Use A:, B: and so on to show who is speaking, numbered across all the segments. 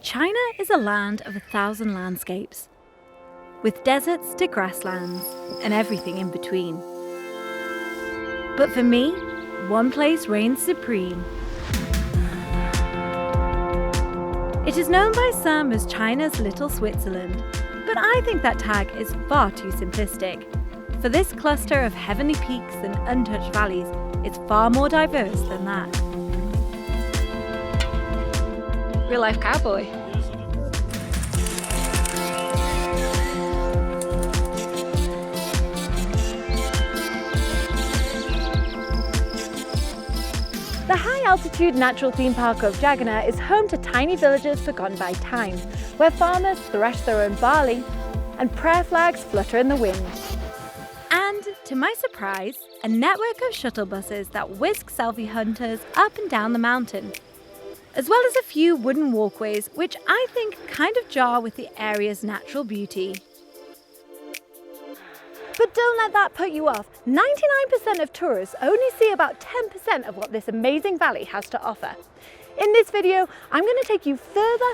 A: China is a land of 1,000 landscapes, with deserts to grasslands and everything in between. But for me, one place reigns supreme. It is known by some as China's Little Switzerland, but I think that tag is far too simplistic. For this cluster of heavenly peaks and untouched valleys, it's far more diverse than that.
B: Real life cowboy.
A: The high-altitude natural theme park of Zhagana is home to tiny villages forgotten by time, where farmers thresh their own barley and prayer flags flutter in the wind. And, to my surprise, a network of shuttle buses that whisk selfie hunters up and down the mountain, as well as a few wooden walkways which I think kind of jar with the area's natural beauty. But don't let that put you off. 99% of tourists only see about 10% of what this amazing valley has to offer. In this video, I'm going to take you further,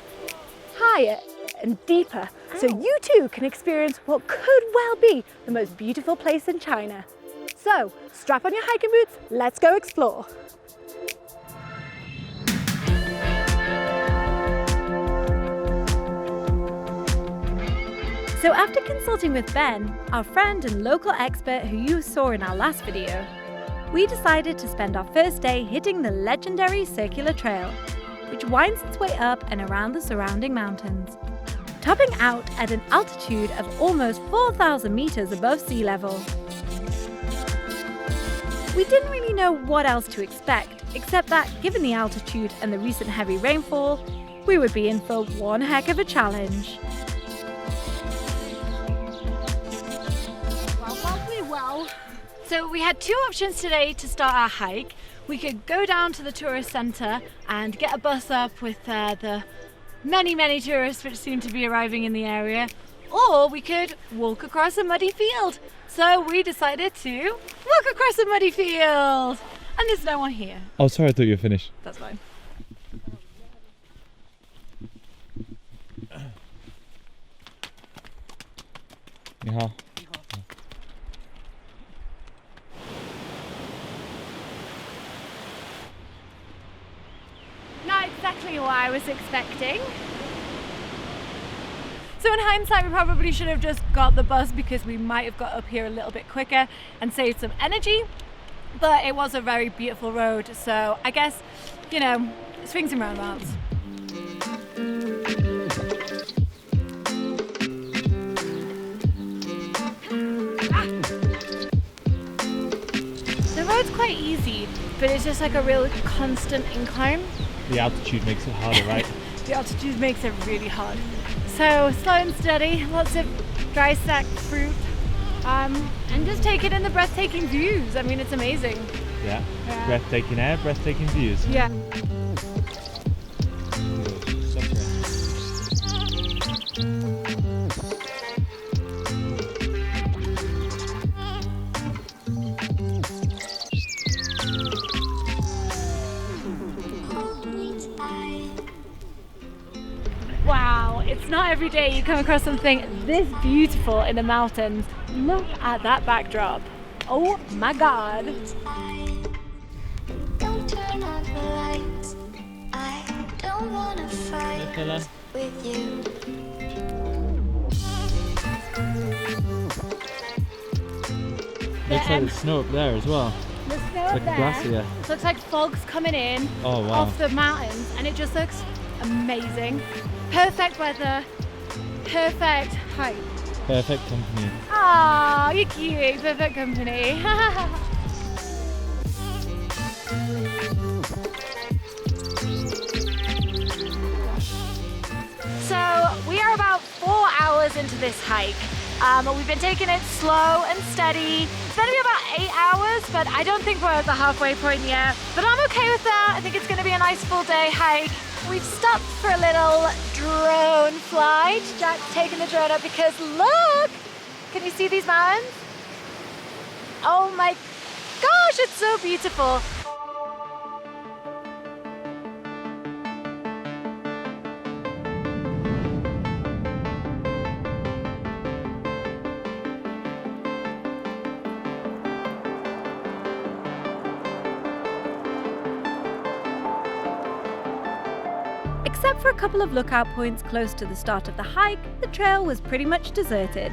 A: higher and deeper, so you too can experience what could well be the most beautiful place in China. So, strap on your hiking boots, let's go explore. So after consulting with Ben, our friend and local expert who you saw in our last video, we decided to spend our first day hitting the legendary circular trail, which winds its way up and around the surrounding mountains, topping out at an altitude of almost 4,000 meters above sea level. We didn't really know what else to expect, except that given the altitude and the recent heavy rainfall, we would be in for one heck of a challenge. So we had two options today to start our hike. We could go down to the tourist centre and get a bus up with the many tourists which seem to be arriving in the area, or we could walk across a muddy field. So we decided to walk across a muddy field, and there's no one here.
C: Oh, sorry, I thought you were finished.
A: That's fine.
C: 你好。
A: Not exactly what I was expecting. So in hindsight, we probably should have just got the bus because we might have got up here a little bit quicker and saved some energy. But it was a very beautiful road, so I guess, you know, swings and roundabouts. The road's quite easy, but it's just like a real constant incline.
C: The altitude makes it harder, right?
A: The altitude makes it really hard. So slow and steady, lots of dry stacked fruit, and just take it in the breathtaking views. I mean, it's amazing.
C: Yeah. Breathtaking air, breathtaking views.
A: Yeah. Wow, it's not every day you come across something this beautiful in the mountains. Look at that backdrop. Oh my God.
D: Don't turn on the lights. I don't wanna fight with you.
C: Looks like there's snow up there as well.
A: The snow
C: It's like
A: up
C: a glacier.
A: looks like fog's coming in off the mountains, and it just looks amazing. Perfect weather, perfect hike.
C: Perfect company.
A: Aw, you're cute, perfect company. So we are about 4 hours into this hike. We've been taking it slow and steady. It's going to be about 8 hours, but I don't think we're at the halfway point yet. But I'm okay with that. I think it's going to be a nice full day hike. We've stopped for a little drone flight. Jack's taking the drone up because look! Can you see these mountains? Oh my gosh, it's so beautiful.
B: Except for a couple of lookout points close to the start of the hike, the trail was pretty much deserted.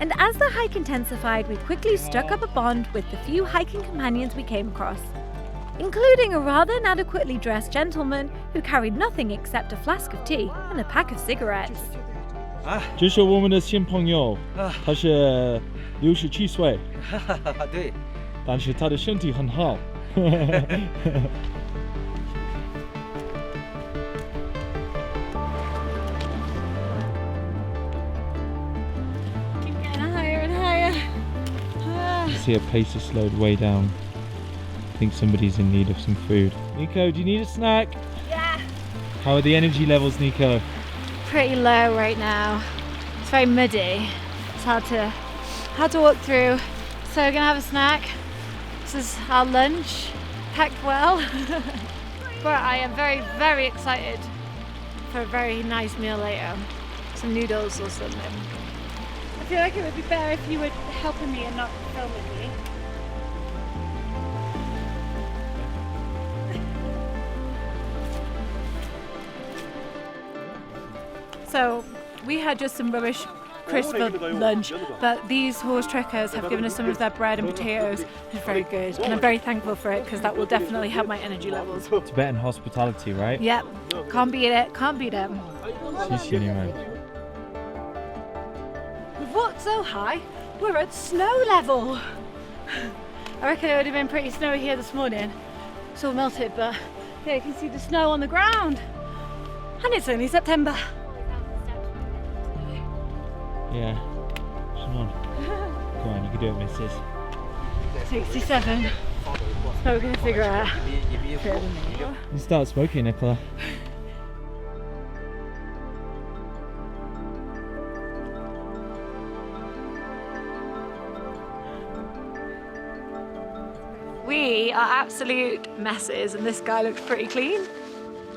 B: And as the hike intensified, we quickly struck up a bond with the few hiking companions we came across, including a rather inadequately dressed gentleman who carried nothing except a flask of tea and a pack of cigarettes.
C: 这是我们的新朋友，他是67岁，
E: 对，
C: 但是他的身体很好。
B: Keep getting higher and higher.
C: You see a pace has slowed way down. I think somebody's in need of some food. Nico, do you need a snack?
A: Yeah.
C: How are the energy levels, Nico?
A: Pretty low right now. It's very muddy. It's hard to walk through. So we're gonna have a snack. This is our lunch, packed well. But I am very, very excited for a very nice meal later. Some noodles or something. I feel like it would be better if you were helping me and not filming me. So we had just some rubbish crisp for lunch, but these horse trekkers have given us some of their bread and potatoes. It's very good, and I'm very thankful for it because that will definitely help my energy levels.
C: Tibetan hospitality, right?
A: Yep, can't beat it, can't beat it. We've walked so high, we're at snow level. I reckon it would have been pretty snowy here this morning. It's all melted, but yeah, you can see the snow on the ground. And it's only September.
C: Yeah. Come on. Go on, you can do it, missus.
A: 67. So we're gonna figure out.
C: You start smoking, Nicola.
A: We are absolute messes, and this guy looks pretty clean.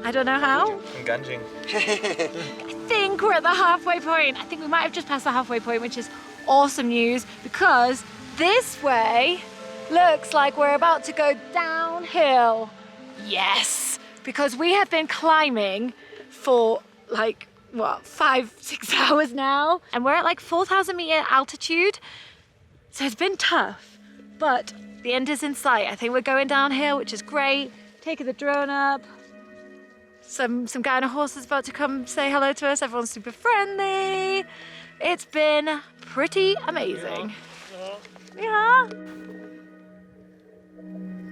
A: I don't know how.
E: Gansu.
A: I think we're at the halfway point. I think we might have just passed the halfway point, which is awesome news because this way looks like we're about to go downhill. Yes, because we have been climbing for like, what, 5-6 hours now? And we're at like 4,000 meter altitude. So it's been tough, but the end is in sight. I think we're going downhill, which is great. Taking the drone up. Some guy on a horse is about to come say hello to us. Everyone's super friendly. It's been pretty amazing. Yeah.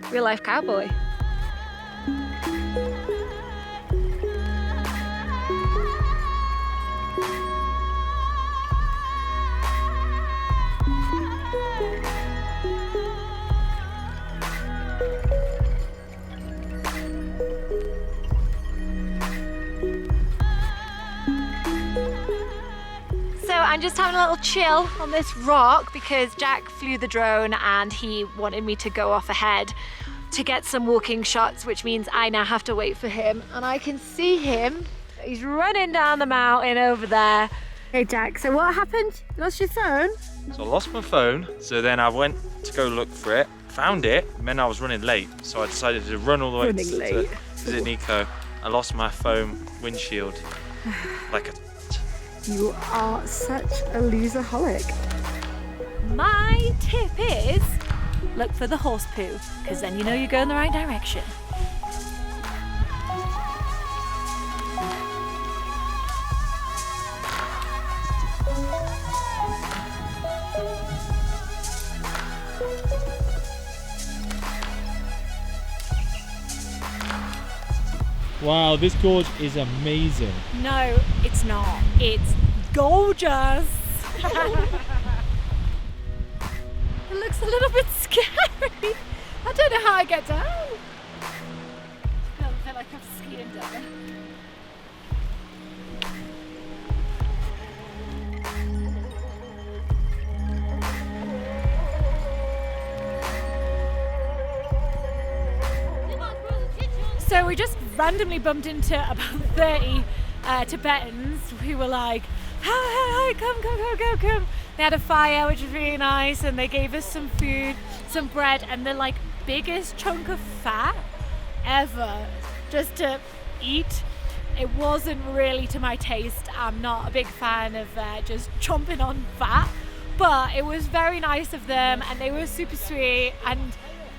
B: Real life cowboy.
A: I'm just having a little chill on this rock because Jack flew the drone and he wanted me to go off ahead to get some walking shots, which means I now have to wait for him. And I can see him. He's running down the mountain over there. Hey Jack, so what happened? You lost your phone?
E: So I lost my phone, so then I went to go look for it, found it, and then I was running late, so I decided to run all the way to visit Nico. I lost my phone windshield like a...
A: You are such a loserholic. My tip is look for the horse poo, because then you know you're going in the right direction.
C: Wow, this gorge is amazing.
A: No, it's not. It's gorgeous. It looks a little bit scary. I don't know how I get down. I feel like I'm skiing down. So we just randomly bumped into about 30 Tibetans who were like, hi, come. They had a fire, which was really nice, and they gave us some food, some bread, and the like biggest chunk of fat ever, just to eat. It wasn't really to my taste. I'm not a big fan of just chomping on fat, but it was very nice of them and they were super sweet. And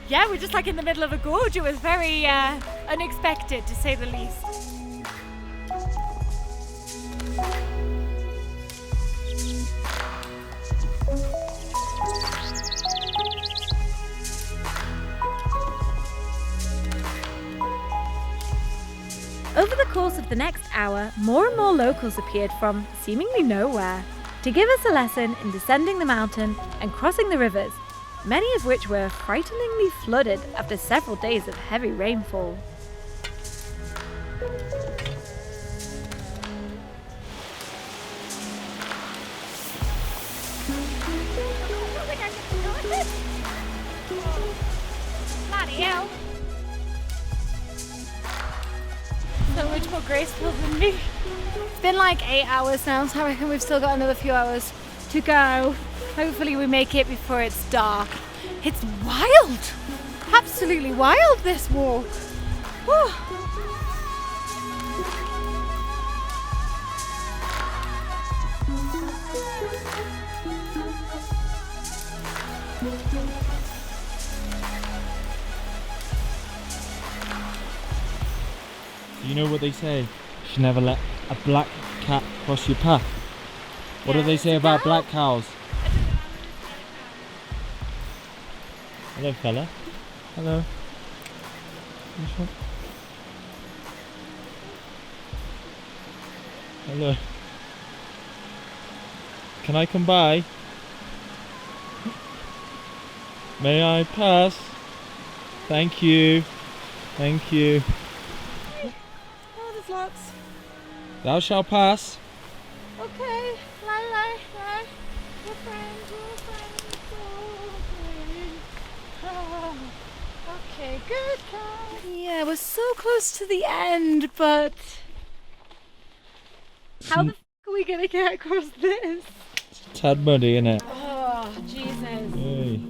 A: yeah, we're just like in the middle of a gorge. It was very unexpected, to say the least.
B: Over the course of the next hour, more and more locals appeared from seemingly nowhere to give us a lesson in descending the mountain and crossing the rivers, many of which were frighteningly flooded after several days of heavy rainfall.
A: Bloody hell. So much more graceful than me. It's been like 8 hours now, so I reckon we've still got another few hours to go. Hopefully we make it before it's dark. It's wild! Absolutely wild, this walk. Whew.
C: You know what they say? You should never let a black cat cross your path. What do they say about black cows? Hello, fella. Hello. Hello. Can I come by? May I pass? Thank you. Thank you.
A: Oh, there's lots.
C: Thou shalt pass.
A: Okay. Lie. Your friend. Oh, okay, good. Yeah, we're so close to the end, but how the f are we gonna get across this?
C: It's a tad muddy, innit?
A: Oh, Jesus.
C: Hey.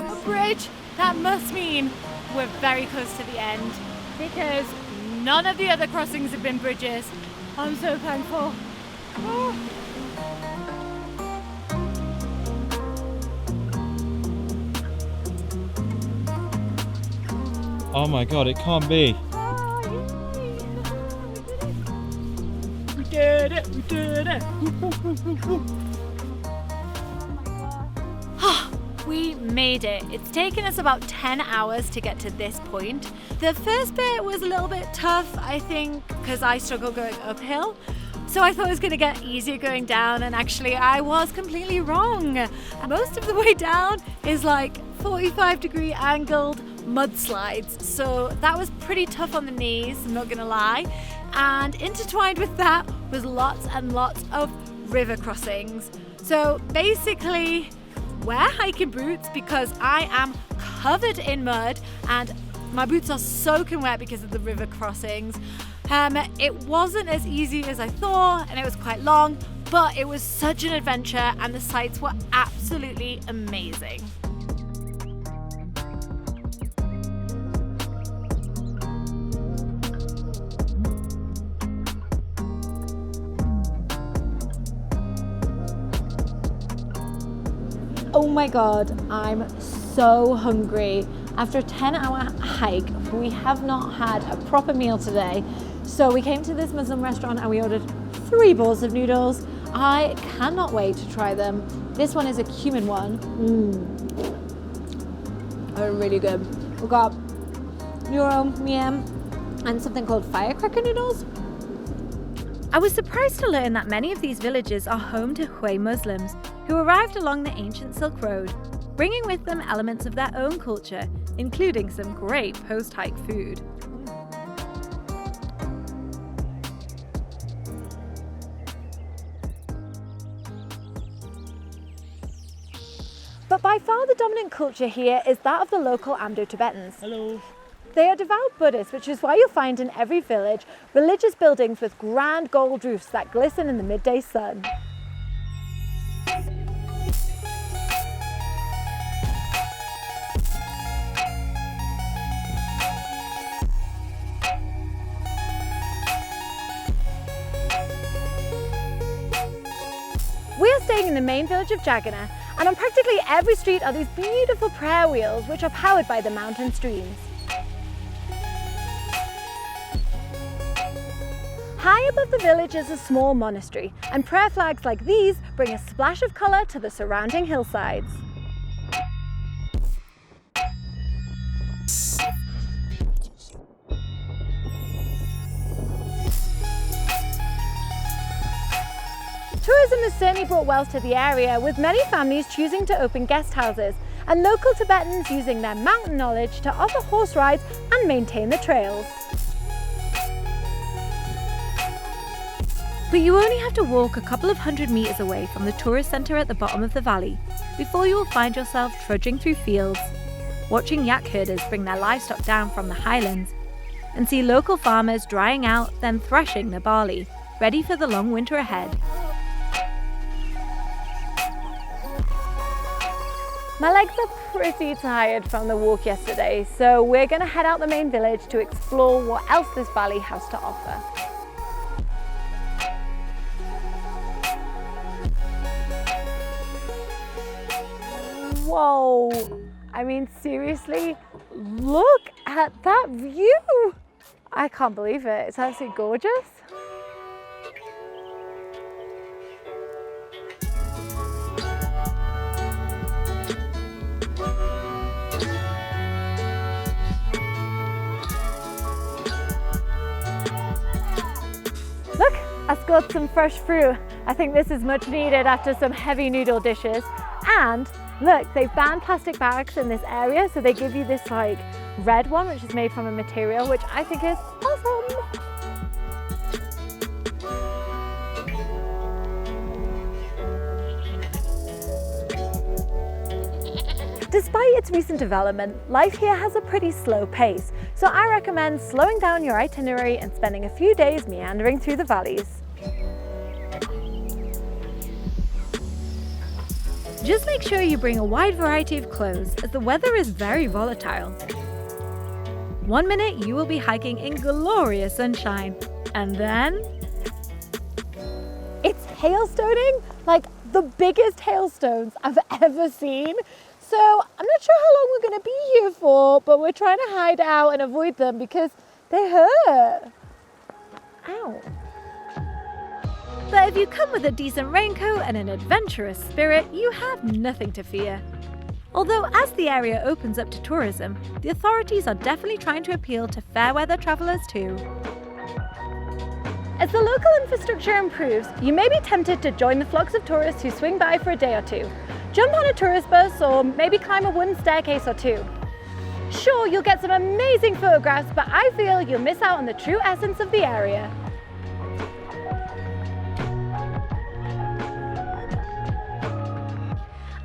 A: A bridge? That must mean we're very close to the end because none of the other crossings have been bridges. I'm so thankful. Oh.
C: Oh my god, it can't be.
A: We did it. We made it. It's taken us about 10 hours to get to this point. The first bit was a little bit tough, I think, because I struggle going uphill. So I thought it was going to get easier going down, and actually I was completely wrong. Most of the way down is like 45-degree angled mudslides. So that was pretty tough on the knees, I'm not going to lie. And intertwined with that was lots and lots of river crossings. So basically, wear hiking boots because I am covered in mud and my boots are soaking wet because of the river crossings. It wasn't as easy as I thought and it was quite long, but it was such an adventure and the sights were absolutely amazing. Oh my god, I'm so hungry. After a 10-hour hike, we have not had a proper meal today. So we came to this Muslim restaurant and we ordered 3 bowls of noodles. I cannot wait to try them. This one is a cumin one. They're really good. We've got Euro, Miam, and something called firecracker noodles.
B: I was surprised to learn that many of these villages are home to Hui Muslims who arrived along the ancient Silk Road, bringing with them elements of their own culture, including some great post-hike food. But by far the dominant culture here is that of the local Amdo Tibetans.
C: Hello.
B: They are devout Buddhists, which is why you'll find in every village religious buildings with grand gold roofs that glisten in the midday sun. staying in the main village of Zhagana, and on practically every street are these beautiful prayer wheels which are powered by the mountain streams. High above the village is a small monastery, and prayer flags like these bring a splash of colour to the surrounding hillsides. Tourism has certainly brought wealth to the area, with many families choosing to open guest houses and local Tibetans using their mountain knowledge to offer horse rides and maintain the trails. But you only have to walk a couple of hundred meters away from the tourist centre at the bottom of the valley before you will find yourself trudging through fields, watching yak herders bring their livestock down from the highlands, and see local farmers drying out, then threshing the barley, ready for the long winter ahead. My legs are pretty tired from the walk yesterday, so we're going to head out the main village to explore what else this valley has to offer. Whoa! I mean, seriously, look at that view! I can't believe it. It's absolutely gorgeous. Look, I scored some fresh fruit. I think this is much needed after some heavy noodle dishes. And look, they've banned plastic bags in this area, so they give you this like red one, which is made from a material which I think is awesome. Despite its recent development, life here has a pretty slow pace, so I recommend slowing down your itinerary and spending a few days meandering through the valleys. Just make sure you bring a wide variety of clothes, as the weather is very volatile. One minute you will be hiking in glorious sunshine, and then it's hailstoning, like the biggest hailstones I've ever seen. So I'm not sure how long we're going to be here for, but we're trying to hide out and avoid them because they hurt. Ow. But if you come with a decent raincoat and an adventurous spirit, you have nothing to fear. Although as the area opens up to tourism, the authorities are definitely trying to appeal to fair weather travellers too. As the local infrastructure improves, you may be tempted to join the flocks of tourists who swing by for a day or two. Jump on a tourist bus or maybe climb a wooden staircase or two. Sure, you'll get some amazing photographs, but I feel you'll miss out on the true essence of the area.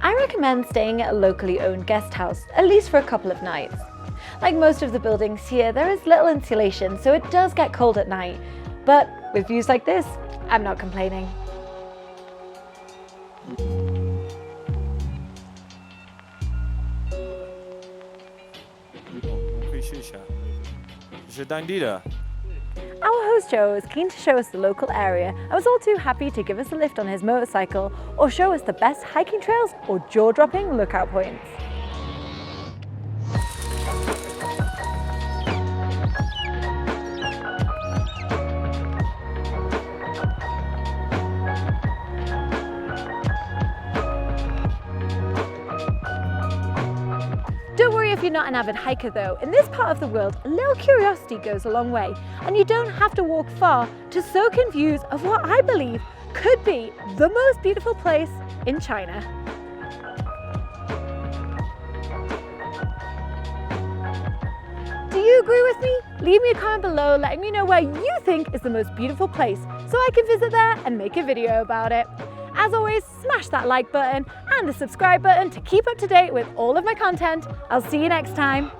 B: I recommend staying at a locally owned guest house, at least for a couple of nights. Like most of the buildings here, there is little insulation, so it does get cold at night. But with views like this, I'm not complaining. Our host Joe was keen to show us the local area and was all too happy to give us a lift on his motorcycle or show us the best hiking trails or jaw-dropping lookout points. Don't worry if you're not an avid hiker though. In this part of the world, a little curiosity goes a long way, and you don't have to walk far to soak in views of what I believe could be the most beautiful place in China. Do you agree with me? Leave me a comment below letting me know where you think is the most beautiful place so I can visit there and make a video about it. As always, smash that like button and the subscribe button to keep up to date with all of my content. I'll see you next time.